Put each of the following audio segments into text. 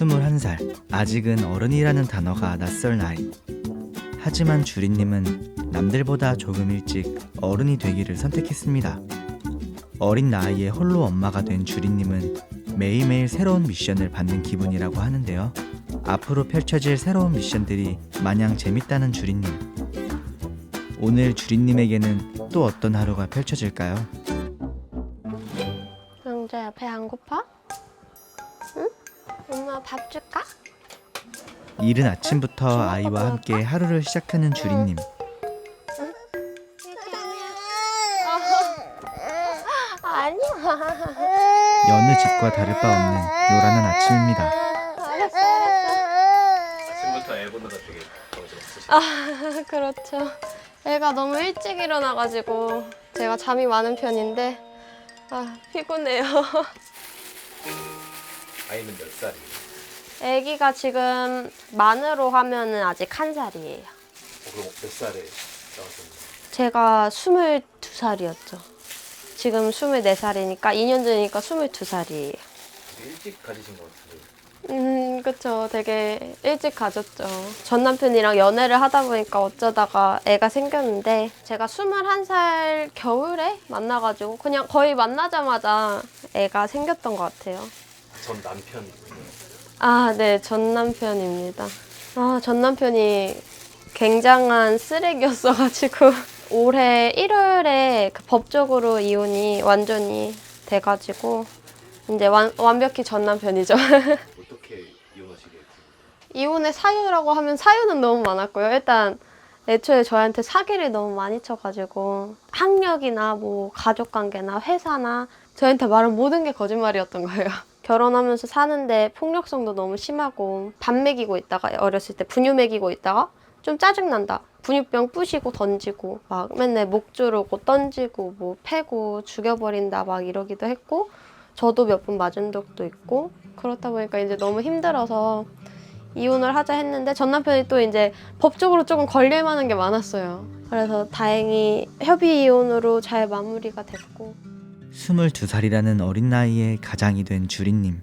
21살, 아직은 어른이라는 단어가 낯설 나이. 하지만 주리님은 남들보다 조금 일찍 어른이 되기를 선택했습니다. 어린 나이에 홀로 엄마가 된 주리님은 매일매일 새로운 미션을 받는 기분이라고 하는데요. 앞으로 펼쳐질 새로운 미션들이 마냥 재밌다는 주리님. 오늘 주리님에게는 또 어떤 하루가 펼쳐질까요? 영재야, 배 안 고파? 응? 엄마 밥 줄까? 이른 아침부터 아이와 함께 하루를 시작하는 주리님. 아니야. 여느 집과 다를 바 없는 요란한 아침입니다. 알았어. 아침부터 애 보느라 되게 정신없으시죠? 아, 그렇죠. 애가 너무 일찍 일어나가지고 제가 잠이 많은 편인데 피곤해요. 아이는 몇 살이에요? 애기가 지금 만으로 하면은 아직 1살이에요. 그럼 몇 살에 나왔었나요? 제가 22살이었죠. 지금 24살이니까 2년 전이니까 22살이에요. 되게 일찍 가지신 것 같은데. 그쵸. 되게 일찍 가졌죠. 전 남편이랑 연애를 하다 보니까 어쩌다가 애가 생겼는데 제가 21살 겨울에 만나가지고 그냥 거의 만나자마자 애가 생겼던 것 같아요. 전 남편. 네. 전 남편입니다. 전 남편이 굉장한 쓰레기였어가지고 올해 1월에 법적으로 이혼이 완전히 돼가지고 이제 완벽히 전 남편이죠. 어떻게 이혼하시게 됐어요? 이혼의 사유라고 하면 사유는 너무 많았고요. 일단 애초에 저한테 사기를 너무 많이 쳐가지고 학력이나 뭐 가족관계나 회사나 저한테 말한 모든 게 거짓말이었던 거예요. 결혼하면서 사는데 폭력성도 너무 심하고 밥 먹이고 있다가 어렸을 때 분유 먹이고 있다가 좀 짜증난다. 분유병 부시고 던지고 막 맨날 목 조르고 던지고 뭐 패고 죽여버린다 막 이러기도 했고 저도 몇 번 맞은 적도 있고 그렇다 보니까 이제 너무 힘들어서 이혼을 하자 했는데 전 남편이 또 이제 법적으로 조금 걸릴 만한 게 많았어요. 그래서 다행히 협의 이혼으로 잘 마무리가 됐고 22살이라는 어린 나이에 가장이 된 주리님.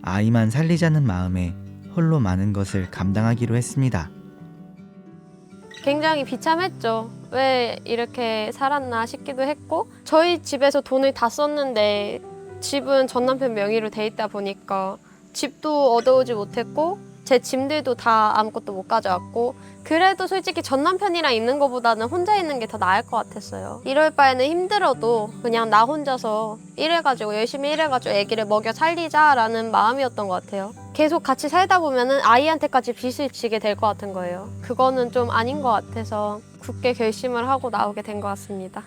아이만 살리자는 마음에 홀로 많은 것을 감당하기로 했습니다. 굉장히 비참했죠. 왜 이렇게 살았나 싶기도 했고 저희 집에서 돈을 다 썼는데 집은 전 남편 명의로 돼 있다 보니까 집도 얻어오지 못했고 제 짐들도 다 아무것도 못 가져왔고 그래도 솔직히 전 남편이랑 있는 것보다는 혼자 있는 게 더 나을 것 같았어요. 이럴 바에는 힘들어도 그냥 나 혼자서 일해가지고 열심히 일해가지고 아기를 먹여 살리자라는 마음이었던 것 같아요. 계속 같이 살다 보면은 아이한테까지 빚을 지게 될 것 같은 거예요. 그거는 좀 아닌 것 같아서 굳게 결심을 하고 나오게 된 것 같습니다.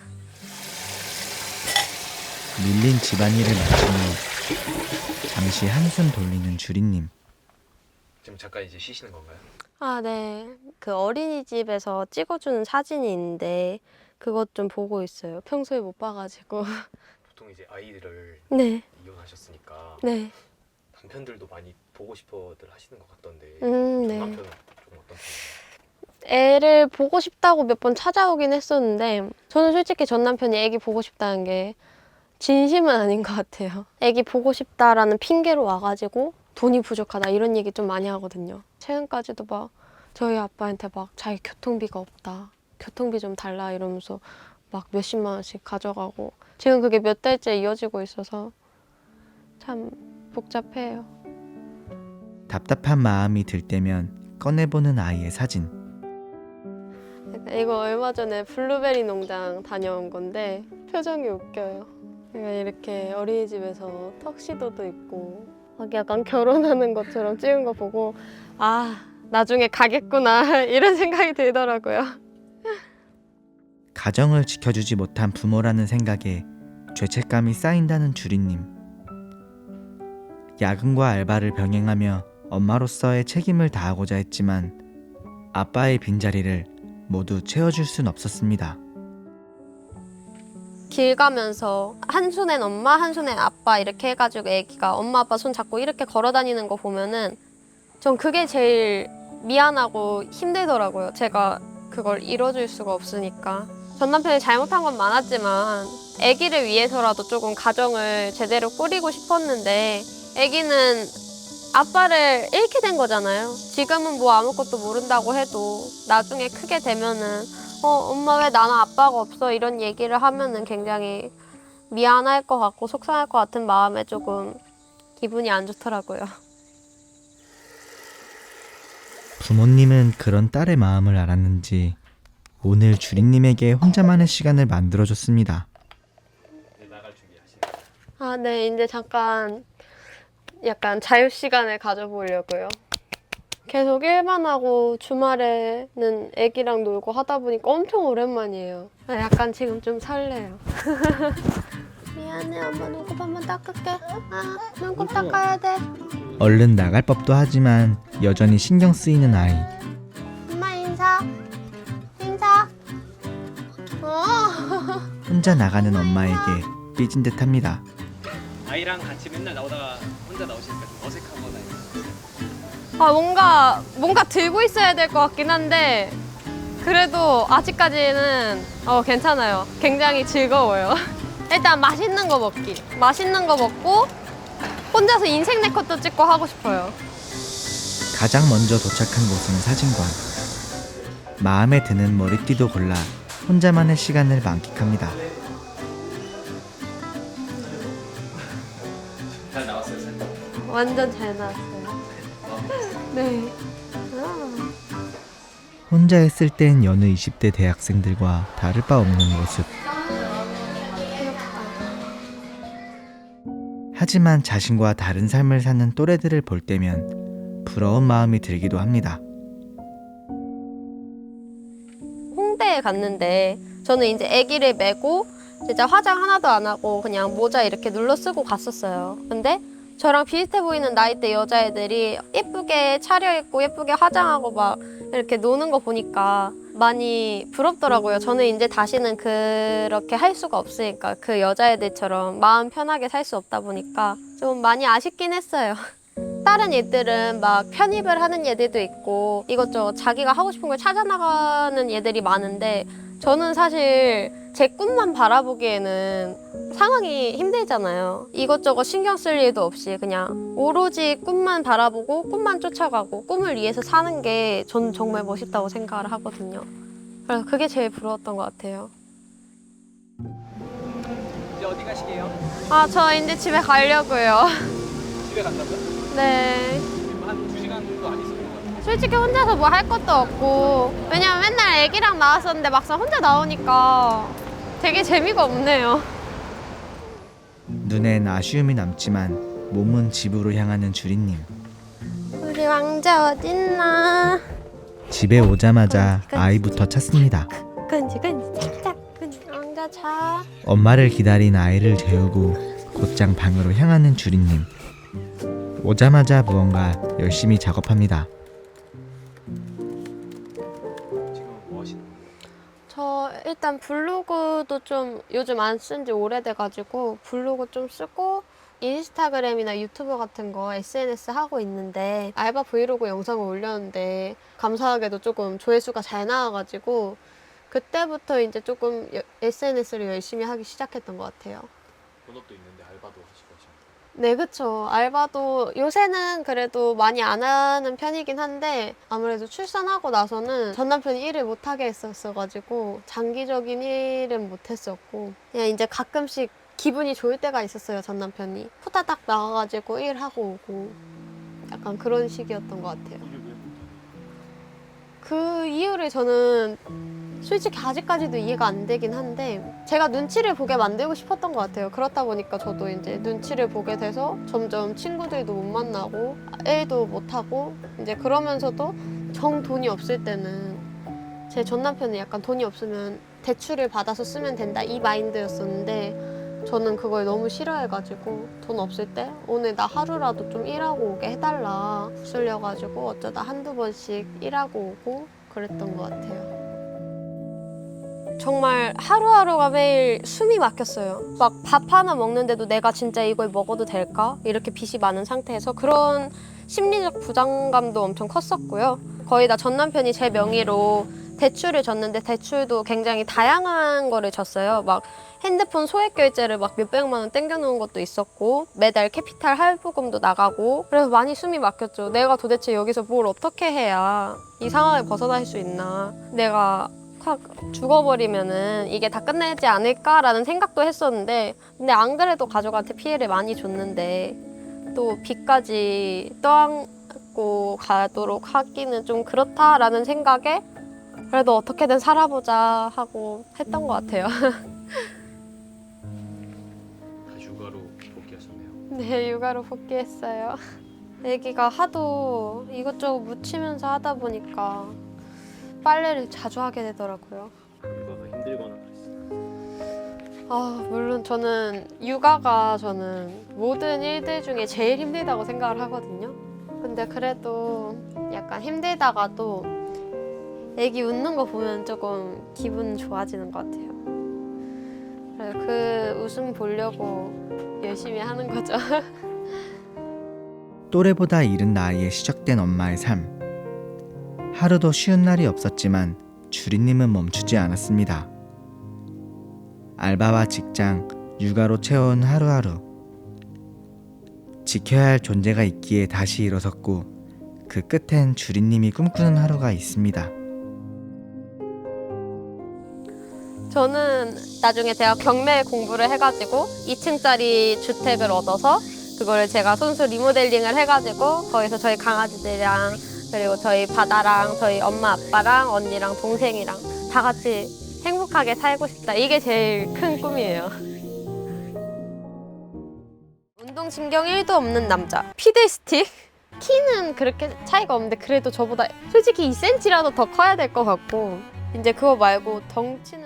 밀린 집안일을 마친 후 잠시 한숨 돌리는 주리님. 지금 잠깐 이제 쉬시는 건가요? 네. 그 어린이집에서 찍어주는 사진이 있는데 그것 좀 보고 있어요. 평소에 못 봐가지고. 보통 이제 아이들을 네. 이혼하셨으니까 네. 남편들도 많이 보고 싶어들 하시는 것 같던데 네. 남편은 좀 어떤 편이에요? 애를 보고 싶다고 몇 번 찾아오긴 했었는데 저는 솔직히 전 남편이 애기 보고 싶다는 게 진심은 아닌 것 같아요. 애기 보고 싶다라는 핑계로 와가지고 돈이 부족하다 이런 얘기 좀 많이 하거든요. 최근까지도 막 저희 아빠한테 막 자기 교통비가 없다. 교통비 좀 달라 이러면서 막 몇십만 원씩 가져가고 지금 그게 몇 달째 이어지고 있어서 참 복잡해요. 답답한 마음이 들 때면 꺼내보는 아이의 사진. 이거 얼마 전에 블루베리 농장 다녀온 건데 표정이 웃겨요. 제가 이렇게 어린이집에서 턱시도도 입고 막 약간 결혼하는 것처럼 찍은 거 보고 나중에 가겠구나 이런 생각이 들더라고요. 가정을 지켜주지 못한 부모라는 생각에 죄책감이 쌓인다는 주리님. 야근과 알바를 병행하며 엄마로서의 책임을 다하고자 했지만 아빠의 빈자리를 모두 채워줄 순 없었습니다. 길 가면서 한 손엔 엄마, 한 손엔 아빠 이렇게 해가지고 애기가 엄마 아빠 손 잡고 이렇게 걸어 다니는 거 보면은 전 그게 제일 미안하고 힘들더라고요. 제가 그걸 이뤄줄 수가 없으니까. 전 남편이 잘못한 건 많았지만 애기를 위해서라도 조금 가정을 제대로 꾸리고 싶었는데 아기는 아빠를 잃게 된 거잖아요. 지금은 뭐 아무것도 모른다고 해도 나중에 크게 되면은 엄마 왜 나는 아빠가 없어 이런 얘기를 하면은 굉장히 미안할 것 같고 속상할 것 같은 마음에 조금 기분이 안 좋더라고요. 부모님은 그런 딸의 마음을 알았는지 오늘 주린님에게 혼자만의 시간을 만들어줬습니다. 이제 나갈 준비하시는. 아, 네. 이제 잠깐 약간 자유 시간을 가져보려고요. 계속 일만 하고 주말에는 애기랑 놀고 하다 보니까 엄청 오랜만이에요. 아, 약간 지금 좀 설레요. 미안해, 엄마 눈곱 한번 닦을게. 아, 눈곱 닦아야 돼. 얼른 나갈 법도 하지만 여전히 신경 쓰이는 아이. 엄마 인사. 인사. 혼자 나가는 엄마에게 삐진 듯합니다. 아이랑 같이 맨날 나오다가 혼자 나오시니까 좀 어색하거나 아, 뭔가 들고 있어야 될 것 같긴 한데 그래도 아직까지는 괜찮아요. 굉장히 즐거워요. 일단 맛있는 거 먹기. 맛있는 거 먹고 혼자서 인생 네컷도 찍고 하고 싶어요. 가장 먼저 도착한 곳은 사진관. 마음에 드는 머리띠도 골라 혼자만의 시간을 만끽합니다. 잘 나왔어요, 사진. 완전 잘 나왔어요. 네. 아. 혼자 있을 땐 여느 20대 대학생들과 다를 바 없는 모습. 하지만 자신과 다른 삶을 사는 또래들을 볼 때면 부러운 마음이 들기도 합니다. 홍대에 갔는데 저는 이제 아기를 메고 진짜 화장 하나도 안 하고 그냥 모자 이렇게 눌러 쓰고 갔었어요. 근데 저랑 비슷해 보이는 나이대 여자애들이 예쁘게 차려입고 예쁘게 화장하고 막 이렇게 노는 거 보니까 많이 부럽더라고요. 저는 이제 다시는 그렇게 할 수가 없으니까 그 여자애들처럼 마음 편하게 살 수 없다 보니까 좀 많이 아쉽긴 했어요. 다른 애들은 막 편입을 하는 애들도 있고 이것저것 자기가 하고 싶은 걸 찾아나가는 애들이 많은데 저는 사실 제 꿈만 바라보기에는 상황이 힘들잖아요. 이것저것 신경 쓸 일도 없이 그냥 오로지 꿈만 바라보고 꿈만 쫓아가고 꿈을 위해서 사는 게 저는 정말 멋있다고 생각을 하거든요. 그래서 그게 제일 부러웠던 것 같아요. 이제 어디 가시게요? 아, 저 이제 집에 가려고요. 집에 간다고요? 네. 지금 한 2시간 정도 안 있을 것 같아요. 솔직히 혼자서 뭐 할 것도 없고 왜냐면 맨날 애기랑 나왔었는데 막상 혼자 나오니까 되게 재미가 없네요. 눈엔 아쉬움이 남지만 몸은 집으로 향하는 주린님. 우리 왕자 어딨나? 집에 오자마자 아이부터 찾습니다. 근지 짝짝 근지 왕자 자. 엄마를 기다린 아이를 재우고 곧장 방으로 향하는 주린님. 오자마자 무언가 열심히 작업합니다. 지금 뭐 하시는 거예요? 저 일단 블로그도 좀 요즘 안 쓴 지 오래돼가지고 블로그 좀 쓰고 인스타그램이나 유튜브 같은 거 SNS 하고 있는데 알바 브이로그 영상을 올렸는데 감사하게도 조금 조회수가 잘 나와가지고 그때부터 이제 조금 SNS를 열심히 하기 시작했던 것 같아요. 본업도 있는데 알바도 하시고 하시면 네, 그쵸. 알바도 요새는 그래도 많이 안 하는 편이긴 한데 아무래도 출산하고 나서는 전 남편이 일을 못하게 했었어가지고 장기적인 일은 못했었고 그냥 이제 가끔씩 기분이 좋을 때가 있었어요, 전 남편이. 후다닥 나가가지고 일하고 오고 약간 그런 식이었던 것 같아요. 이게 왜 못하는 그 이유를 저는 솔직히 아직까지도 이해가 안 되긴 한데 제가 눈치를 보게 만들고 싶었던 것 같아요. 그렇다 보니까 저도 이제 눈치를 보게 돼서 점점 친구들도 못 만나고 일도 못 하고 이제 그러면서도 정 돈이 없을 때는 제 전 남편은 약간 돈이 없으면 대출을 받아서 쓰면 된다 이 마인드였었는데 저는 그걸 너무 싫어해가지고 돈 없을 때 오늘 나 하루라도 좀 일하고 오게 해달라 쓰려가지고 어쩌다 한두 번씩 일하고 오고 그랬던 것 같아요. 정말 하루하루가 매일 숨이 막혔어요. 막 밥 하나 먹는데도 내가 진짜 이걸 먹어도 될까? 이렇게 빚이 많은 상태에서 그런 심리적 부담감도 엄청 컸었고요. 거의 다 전 남편이 제 명의로 대출을 줬는데 대출도 굉장히 다양한 거를 줬어요. 막 핸드폰 소액 결제를 막 몇백만 원 땡겨놓은 것도 있었고 매달 캐피탈 할부금도 나가고 그래서 많이 숨이 막혔죠. 내가 도대체 여기서 뭘 어떻게 해야 이 상황을 벗어날 수 있나. 내가 확 죽어버리면은 이게 다 끝내지 않을까라는 생각도 했었는데 근데 안 그래도 가족한테 피해를 많이 줬는데 또 빚까지 떠안고 가도록 하기는 좀 그렇다라는 생각에 그래도 어떻게든 살아보자 하고 했던 것 같아요. 육아로 복귀하셨네요. 네, 육아로 복귀했어요. 아기가 하도 이것저것 묻히면서 하다 보니까 빨래를 자주 하게 되더라고요. 육아가 힘들거나 그랬어요. 물론 저는 육아가 모든 일들 중에 제일 힘들다고 생각을 하거든요. 근데 그래도 약간 힘들다가도 애기 웃는 거 보면 조금 기분 좋아지는 것 같아요. 그래서 그 웃음 보려고 열심히 하는 거죠. 또래보다 이른 나이에 시작된 엄마의 삶. 하루도 쉬운 날이 없었지만 주리님은 멈추지 않았습니다. 알바와 직장, 육아로 채워온 하루하루. 지켜야 할 존재가 있기에 다시 일어섰고 그 끝엔 주리님이 꿈꾸는 하루가 있습니다. 저는 나중에 제가 경매 공부를 해가지고 2층짜리 주택을 얻어서 그거를 제가 손수 리모델링을 해가지고 거기서 저희 강아지들이랑 그리고 저희 바다랑 저희 엄마 아빠랑 언니랑 동생이랑 다 같이 행복하게 살고 싶다. 이게 제일 큰 꿈이에요. 운동신경 1도 없는 남자. 피들스틱. 키는 그렇게 차이가 없는데 그래도 저보다 솔직히 2cm라도 더 커야 될 것 같고 이제 그거 말고 덩치는